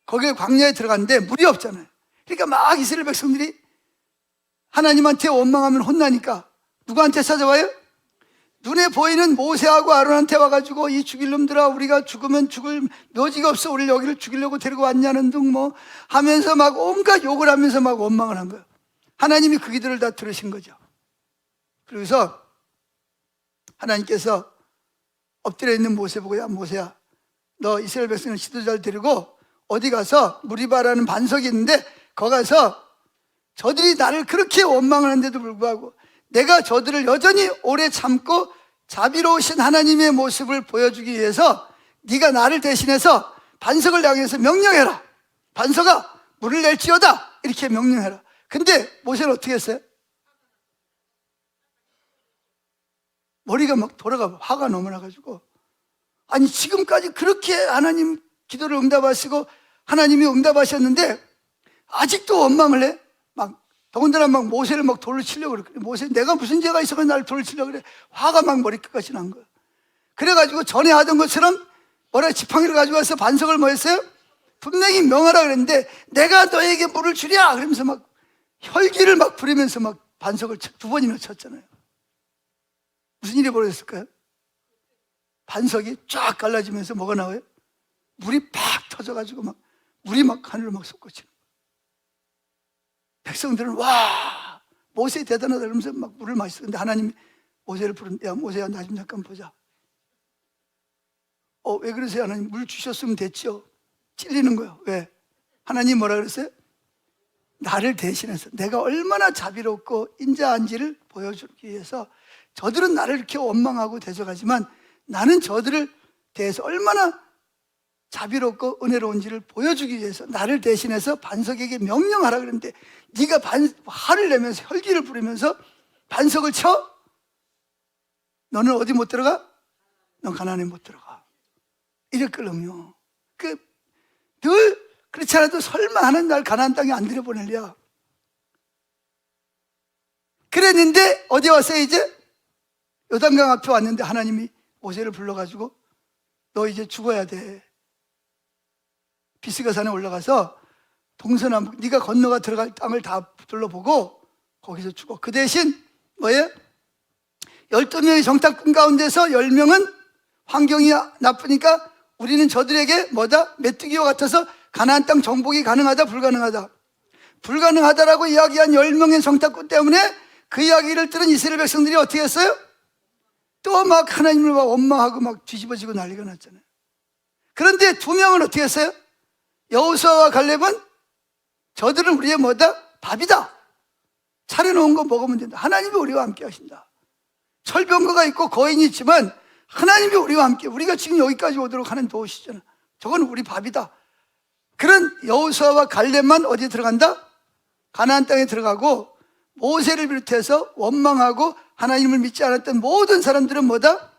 거기에 광야에 들어갔는데 물이 없잖아요. 그러니까 막 이스라엘 백성들이 하나님한테 원망하면 혼나니까 누구한테 찾아와요? 눈에 보이는 모세하고 아론한테 와가지고 이 죽일 놈들아 우리가 죽으면 죽을 묘지가 없어 우리를 여기를 죽이려고 데리고 왔냐는 등 뭐 하면서 막 온갖 욕을 하면서 막 원망을 한 거예요. 하나님이 그 기도를 다 들으신 거죠. 그래서 하나님께서 엎드려 있는 모세 보고 야 모세야 너 이스라엘 백성을 지도자를 데리고 어디 가서 무리바라는 반석이 있는데 거기 가서 저들이 나를 그렇게 원망을 하는데도 불구하고 내가 저들을 여전히 오래 참고 자비로우신 하나님의 모습을 보여주기 위해서 네가 나를 대신해서 반석을 향해서 명령해라. 반석아 물을 낼지어다. 이렇게 명령해라. 근데 모세는 어떻게 했어요? 머리가 막 돌아가 화가 너무 나가지고 아니 지금까지 그렇게 하나님 기도를 응답하시고 하나님이 응답하셨는데 아직도 원망을 해? 막 더군다나 막 모세를 막 돌을 치려고 그래. 모세 내가 무슨 죄가 있어서 나를 돌을 치려고 그래. 화가 막 머리끝까지 난 거야. 그래가지고 전에 하던 것처럼 뭐라 지팡이를 가지고 와서 반석을 뭐 했어요? 분명히 명하라 그랬는데 내가 너에게 물을 주랴 그러면서 막 혈기를 막 부리면서 막 반석을 2번이나 쳤잖아요. 무슨 일이 벌어졌을까요? 반석이 쫙 갈라지면서 뭐가 나와요? 물이 팍 터져가지고 막 물이 막 하늘로 막 솟구치는 거예요. 백성들은 와 모세 대단하다 그러면서 막 물을 마시는데 하나님이 모세를 부르는데 야 모세야 나 좀 잠깐 보자. 왜 그러세요? 하나님 물 주셨으면 됐죠. 찔리는 거예요. 왜? 하나님 뭐라 그랬어요? 나를 대신해서 내가 얼마나 자비롭고 인자한지를 보여주기 위해서 저들은 나를 이렇게 원망하고 대적하지만 나는 저들을 대해서 얼마나 자비롭고 은혜로운지를 보여주기 위해서 나를 대신해서 반석에게 명령하라 그랬는데 네가 화를 내면서 혈기를 부리면서 반석을 쳐? 너는 어디 못 들어가? 넌 가나안에 못 들어가. 이랬거든요. 늘 그렇지 않아도 설마 하는 날 가나안 땅에 안 들여보낼랴. 그랬는데 어디 왔어요? 이제 요단강 앞에 왔는데 하나님이 모세를 불러가지고 너 이제 죽어야 돼. 비스가 산에 올라가서 동서남북 네가 건너가 들어갈 땅을 다 둘러보고 거기서 죽어. 그 대신 뭐예요? 12명의 정탐꾼 가운데서 10명은 환경이 나쁘니까 우리는 저들에게 뭐다? 메뚜기와 같아서 가나안 땅 정복이 가능하다, 불가능하다? 불가능하다라고 이야기한 10명의 정탐꾼 때문에 그 이야기를 들은 이스라엘 백성들이 어떻게 했어요? 또 막 하나님을 막 원망하고 막 뒤집어지고 난리가 났잖아요. 그런데 2명은 어떻게 했어요? 여호수아와 갈렙은 저들은 우리의 뭐다? 밥이다. 차려놓은 거 먹으면 된다. 하나님이 우리와 함께 하신다. 철병거가 있고 거인이 있지만 하나님이 우리와 함께, 우리가 지금 여기까지 오도록 하는 도우시잖아. 저건 우리 밥이다. 그런 여호수아와 갈렙만 어디에 들어간다? 가나안 땅에 들어가고 모세를 비롯해서 원망하고 하나님을 믿지 않았던 모든 사람들은 뭐다?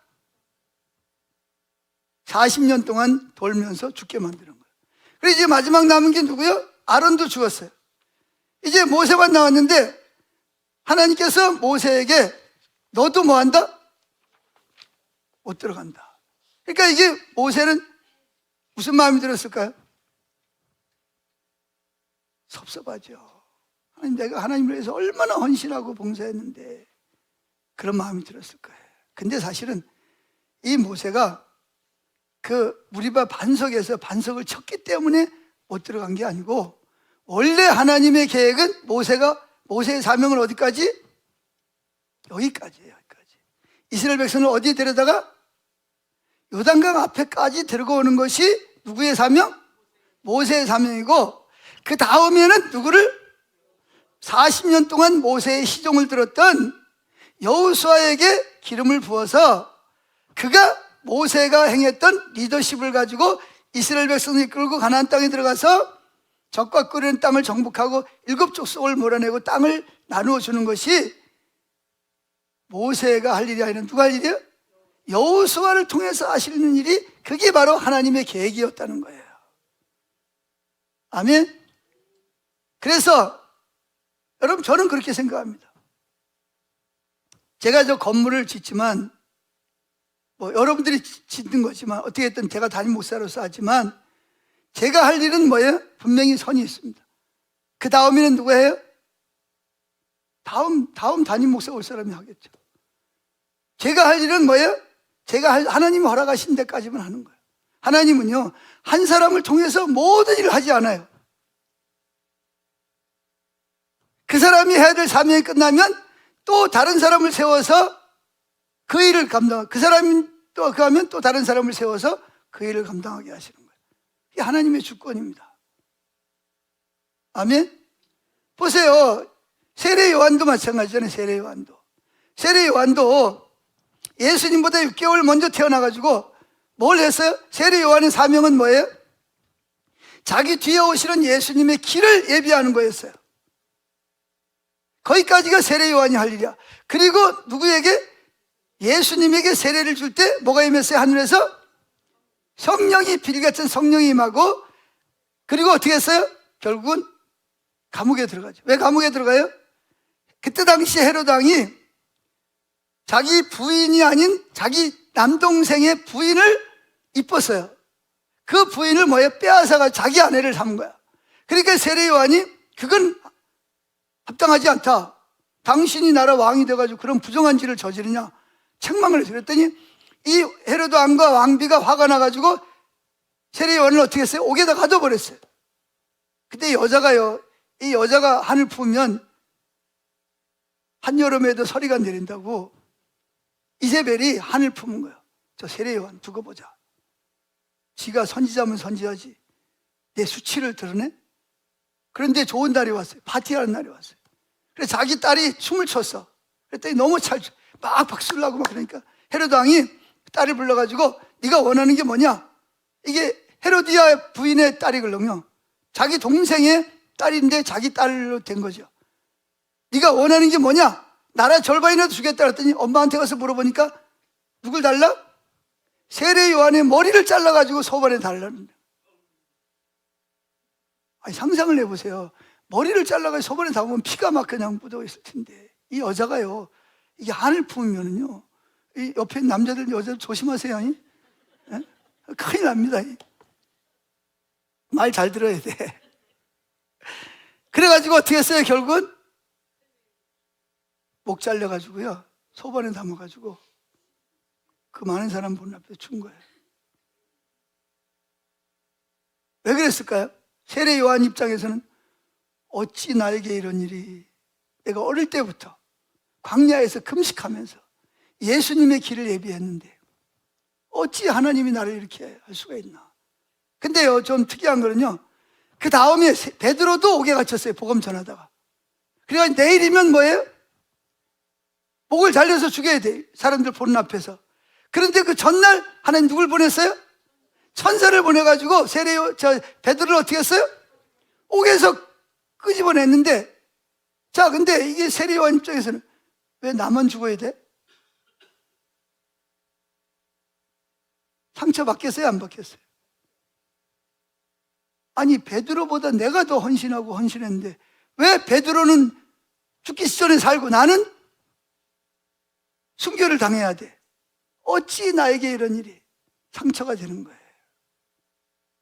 40년 동안 돌면서 죽게 만드는 거예요. 그래서 이제 마지막 남은 게 누구요? 아론도 죽었어요. 이제 모세만 나왔는데 하나님께서 모세에게 너도 뭐 한다? 못 들어간다. 그러니까 이게 모세는 무슨 마음이 들었을까요? 섭섭하죠. 하나님, 내가 하나님을 위해서 얼마나 헌신하고 봉사했는데 그런 마음이 들었을 거예요. 근데 사실은 이 모세가 그 무리바 반석에서 반석을 쳤기 때문에 못 들어간 게 아니고 원래 하나님의 계획은 모세의 사명을 어디까지? 여기까지예요. 여기까지. 이스라엘 백성을 어디에 데려다가? 요단강 앞에까지 데리고 오는 것이 누구의 사명? 모세의 사명이고 그 다음에는 누구를? 40년 동안 모세의 시종을 들었던 여호수아에게 기름을 부어서 그가 모세가 행했던 리더십을 가지고 이스라엘 백성을 이끌고 가나안 땅에 들어가서 적과 끓이는 땅을 정복하고 7 족속을 몰아내고 땅을 나누어 주는 것이 모세가 할 일이 아니라 누가 할 일이에요? 여호수아를 통해서 하시는 일이 그게 바로 하나님의 계획이었다는 거예요. 아멘. 그래서 여러분 저는 그렇게 생각합니다. 제가 저 건물을 짓지만 뭐 여러분들이 짓는 거지만 어떻게든 제가 담임 목사로서 하지만 제가 할 일은 뭐예요? 분명히 선이 있습니다. 그 다음에는 누가 해요? 다음 담임 목사 올 사람이 하겠죠. 제가 할 일은 뭐예요? 하나님이 허락하신 데까지만 하는 거예요. 하나님은요 한 사람을 통해서 모든 일을 하지 않아요. 그 사람이 해야 될 사명이 끝나면 또 다른 사람을 세워서 그 일을 감당하고 그 사람이 또 그 하면 또 다른 사람을 세워서 그 일을 감당하게 하시는 거예요. 이게 하나님의 주권입니다. 아멘. 보세요. 세례 요한도 마찬가지잖아요. 세례 요한도 예수님보다 6개월 먼저 태어나가지고 뭘 했어요? 세례 요한의 사명은 뭐예요? 자기 뒤에 오시는 예수님의 길을 예비하는 거였어요. 거기까지가 세례 요한이 할 일이야. 그리고 누구에게? 예수님에게 세례를 줄 때 뭐가 임했어요? 하늘에서 성령이 비리같은 성령이 임하고 그리고 어떻게 했어요? 결국은 감옥에 들어가죠. 왜 감옥에 들어가요? 그때 당시 헤로드 왕이 자기 부인이 아닌 자기 남동생의 부인을 이뻤어요. 그 부인을 뭐예요? 빼앗아가 자기 아내를 삼은 거야. 그러니까 세례 요한이 그건 합당하지 않다. 당신이 나라 왕이 돼가지고 그런 부정한 짓을 저지르냐? 책망을 해서 그랬더니 이 헤로드 왕과 왕비가 화가 나가지고 세례 요한을 어떻게 했어요? 옥에다 가둬버렸어요. 그때 이 여자가 한을 품으면 한여름에도 서리가 내린다고 이세벨이 한을 품은 거예요. 저 세례 요한 두고 보자. 지가 선지자면 선지자지. 내 수치를 드러내? 그런데 좋은 날이 왔어요. 파티하는 날이 왔어요. 그래서 자기 딸이 춤을 췄어. 그랬더니 너무 막 박수를 하고 막 그러니까 헤로드 왕이 딸을 불러가지고 네가 원하는 게 뭐냐? 이게 헤로디아 부인의 딸이거든요. 자기 동생의 딸인데 자기 딸로 된 거죠. 네가 원하는 게 뭐냐? 나라 절반이라도 주겠다 그랬더니 엄마한테 가서 물어보니까 누굴 달라? 세례 요한의 머리를 잘라가지고 소반에 달라는. 아니, 상상을 해보세요. 머리를 잘라가지고 소반에 담으면 피가 막 그냥 묻어 있을 텐데, 이 여자가요, 이게 한을 품으면은요, 이 옆에 있는 남자들, 여자들 조심하세요. 예? 큰일 납니다. 말 잘 들어야 돼. 그래가지고 어떻게 했어요? 결국은 목 잘려가지고요, 소반에 담아가지고 그 많은 사람 보는 앞에 준 거예요. 왜 그랬을까요? 세례 요한 입장에서는 어찌 나에게 이런 일이, 내가 어릴 때부터 광야에서 금식하면서 예수님의 길을 예비했는데 어찌 하나님이 나를 이렇게 할 수가 있나. 근데요, 좀 특이한 거는요, 그 다음에 베드로도 옥에 갇혔어요. 복음 전하다가. 그래가지고 내일이면 뭐예요? 목을 잘려서 죽여야 돼, 사람들 보는 앞에서. 그런데 그 전날 하나님 누굴 보냈어요? 천사를 보내가지고 베드로를 어떻게 했어요? 옥에서 끄집어냈는데, 자, 근데 이게 세례 요한 입장에서는 왜 나만 죽어야 돼? 상처 받겠어요, 안 받겠어요? 아니, 베드로보다 내가 더 헌신하고 헌신했는데 왜 베드로는 죽기 전에 살고 나는 순교를 당해야 돼? 어찌 나에게 이런 일이, 상처가 되는 거예요.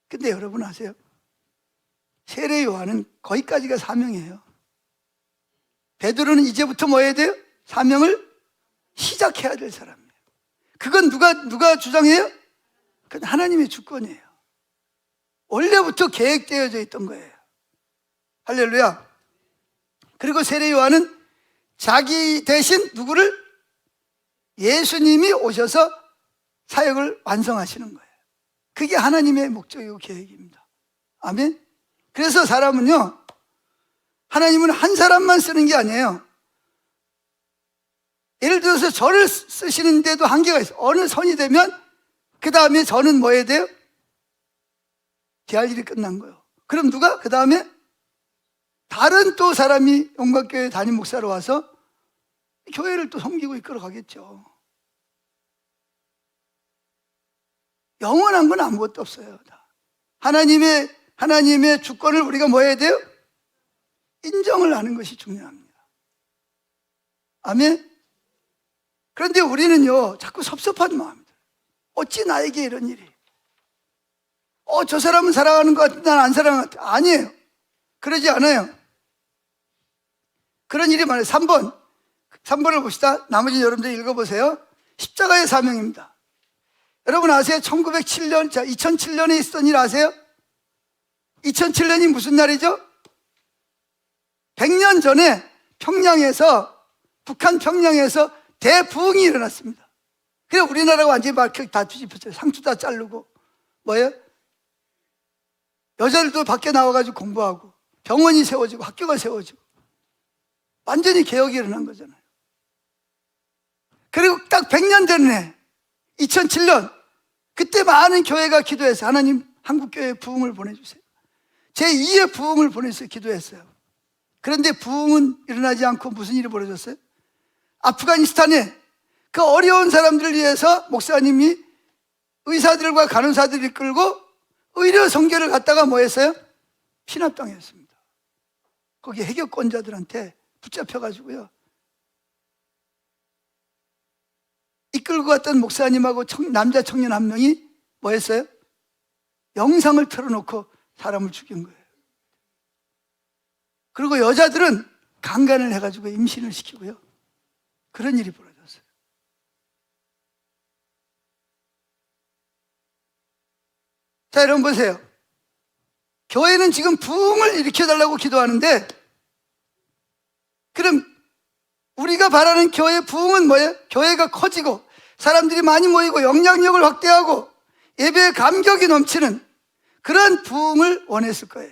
근데 여러분 아세요? 세례 요한은 거기까지가 사명이에요. 베드로는 이제부터 뭐 해야 돼요? 사명을 시작해야 될 사람이에요. 그건 누가 주장해요? 그건 하나님의 주권이에요. 원래부터 계획되어져 있던 거예요. 할렐루야. 그리고 세례 요한은 자기 대신 누구를? 예수님이 오셔서 사역을 완성하시는 거예요. 그게 하나님의 목적이고 계획입니다. 아멘. 그래서 사람은요, 하나님은 한 사람만 쓰는 게 아니에요. 예를 들어서 저를 쓰시는데도 한계가 있어요. 어느 선이 되면 그 다음에 저는 뭐 해야 돼요? 제 할 일이 끝난 거예요. 그럼 누가 그 다음에 다른 또 사람이 용각교회 담임 목사로 와서 교회를 또 섬기고 이끌어 가겠죠. 영원한 건 아무것도 없어요. 하나님의 주권을 우리가 뭐 해야 돼요? 인정을 하는 것이 중요합니다. 아멘. 그런데 우리는요, 자꾸 섭섭한 마음이 들어요. 어찌 나에게 이런 일이. 저 사람은 사랑하는 것 같은데 난 안 사랑하는 것 같아. 아니에요. 그러지 않아요. 그런 일이 많아요. 3번을 봅시다. 나머지 여러분들 읽어보세요. 십자가의 사명입니다. 여러분 아세요? 2007년에 있었던 일 아세요? 2007년이 무슨 날이죠? 100년 전에 북한 평양에서 대부흥이 일어났습니다. 그래서 우리나라가 완전히 막 다 뒤집혔어요. 상투 다 자르고, 뭐예요? 여자들도 밖에 나와가지고 공부하고, 병원이 세워지고, 학교가 세워지고, 완전히 개혁이 일어난 거잖아요. 그리고 딱 100년 전에, 2007년, 그때 많은 교회가 기도해서 하나님 한국교회에 부흥을 보내주세요. 제2의 부흥을 보내서 기도했어요. 그런데 부흥은 일어나지 않고 무슨 일이 벌어졌어요? 아프가니스탄에 그 어려운 사람들을 위해서 목사님이 의사들과 간호사들을 이끌고 의료 선교를 갔다가 뭐 했어요? 피납당했습니다. 거기 해격권자들한테 붙잡혀가지고요, 이끌고 갔던 목사님하고 남자 청년 한 명이 뭐 했어요? 영상을 틀어놓고 사람을 죽인 거예요. 그리고 여자들은 강간을 해가지고 임신을 시키고요, 그런 일이 벌어졌어요. 자, 여러분 보세요. 교회는 지금 부흥을 일으켜달라고 기도하는데, 그럼 우리가 바라는 교회 부흥은 뭐예요? 교회가 커지고 사람들이 많이 모이고 영향력을 확대하고 예배에 감격이 넘치는 그런 부흥을 원했을 거예요.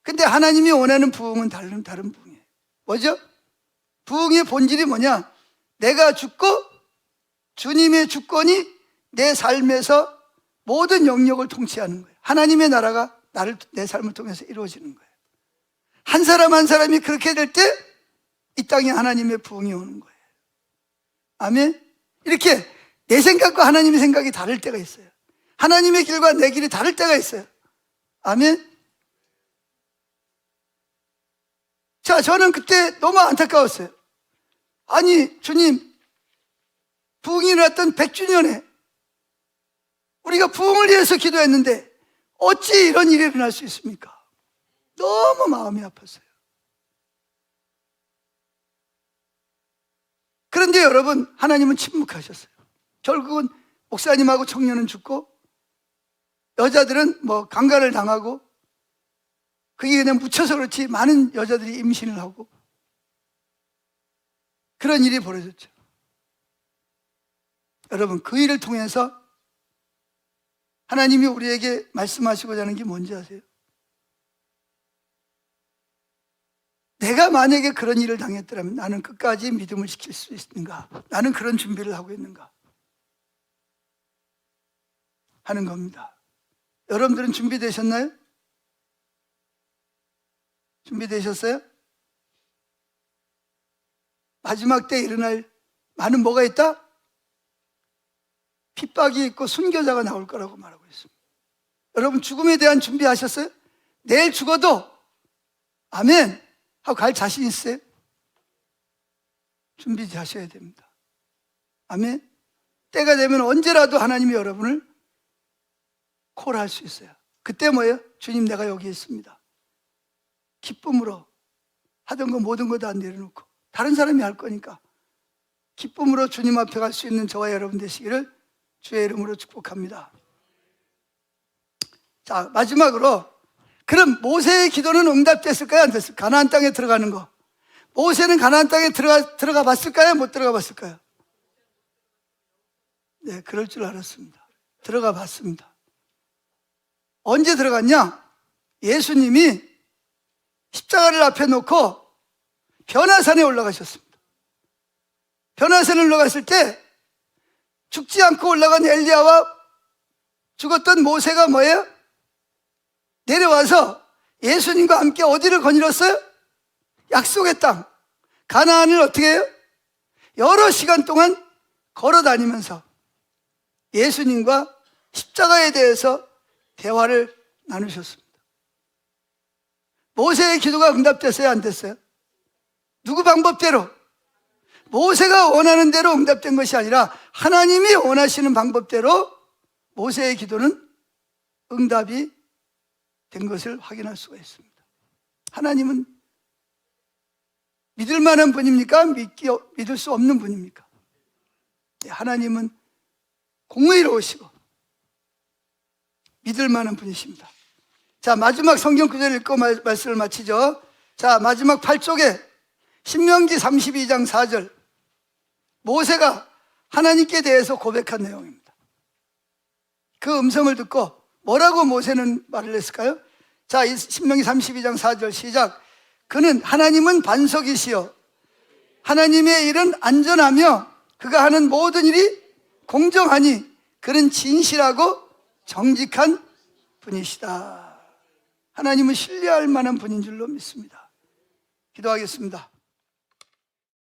근데 하나님이 원하는 부흥은 다른 부흥이에요. 뭐죠? 부흥의 본질이 뭐냐? 내가 죽고 주님의 주권이 내 삶에서 모든 영역을 통치하는 거예요. 하나님의 나라가 내 삶을 통해서 이루어지는 거예요. 한 사람 한 사람이 그렇게 될 때 이 땅에 하나님의 부흥이 오는 거예요. 아멘. 이렇게 내 생각과 하나님의 생각이 다를 때가 있어요. 하나님의 길과 내 길이 다를 때가 있어요. 아멘. 자, 저는 그때 너무 안타까웠어요. 아니, 주님, 부흥이 일어났던 100주년에 우리가 부흥을 위해서 기도했는데 어찌 이런 일이 일어날 수 있습니까? 너무 마음이 아팠어요. 그런데 여러분, 하나님은 침묵하셨어요. 결국은 목사님하고 청년은 죽고 여자들은 뭐 강간을 당하고, 그게 그냥 묻혀서 그렇지 많은 여자들이 임신을 하고 그런 일이 벌어졌죠. 여러분, 그 일을 통해서 하나님이 우리에게 말씀하시고자 하는 게 뭔지 아세요? 내가 만약에 그런 일을 당했더라면 나는 끝까지 믿음을 지킬 수 있는가? 나는 그런 준비를 하고 있는가? 하는 겁니다. 여러분들은 준비되셨나요? 준비되셨어요? 마지막 때 일어날 많은 뭐가 있다? 핍박이 있고 순교자가 나올 거라고 말하고 있습니다. 여러분, 죽음에 대한 준비하셨어요? 내일 죽어도 아멘 하고 갈 자신 있어요? 준비하셔야 됩니다. 아멘. 때가 되면 언제라도 하나님이 여러분을 콜할 수 있어요. 그때 뭐예요? 주님, 내가 여기 있습니다. 기쁨으로 하던 거 모든 거 다 내려놓고 다른 사람이 할 거니까 기쁨으로 주님 앞에 갈 수 있는 저와 여러분 되시기를 주의 이름으로 축복합니다. 자, 마지막으로, 그럼 모세의 기도는 응답됐을까요? 안 됐을까요? 가나안 땅에 들어가는 거, 모세는 가나안 땅에 들어가 봤을까요? 못 들어가 봤을까요? 네, 그럴 줄 알았습니다. 들어가 봤습니다. 언제 들어갔냐? 예수님이 십자가를 앞에 놓고 변화산에 올라가셨습니다. 변화산에 올라갔을 때 죽지 않고 올라간 엘리야와 죽었던 모세가 뭐예요? 내려와서 예수님과 함께 어디를 거닐었어요? 약속의 땅 가나안을 어떻게 해요? 여러 시간 동안 걸어 다니면서 예수님과 십자가에 대해서 대화를 나누셨습니다. 모세의 기도가 응답됐어요? 안 됐어요? 누구 방법대로? 모세가 원하는 대로 응답된 것이 아니라 하나님이 원하시는 방법대로 모세의 기도는 응답이 된 것을 확인할 수가 있습니다. 하나님은 믿을 만한 분입니까? 믿을 수 없는 분입니까? 하나님은 공의로우시고 믿을 만한 분이십니다. 자, 마지막 성경 구절 읽고 말씀을 마치죠. 자, 마지막 8쪽에 신명기 32장 4절, 모세가 하나님께 대해서 고백한 내용입니다. 그 음성을 듣고 뭐라고 모세는 말을 했을까요? 자, 신명기 32장 4절 시작. 그는 하나님은 반석이시여 하나님의 일은 안전하며 그가 하는 모든 일이 공정하니 그는 진실하고 정직한 분이시다. 하나님은 신뢰할 만한 분인 줄로 믿습니다. 기도하겠습니다.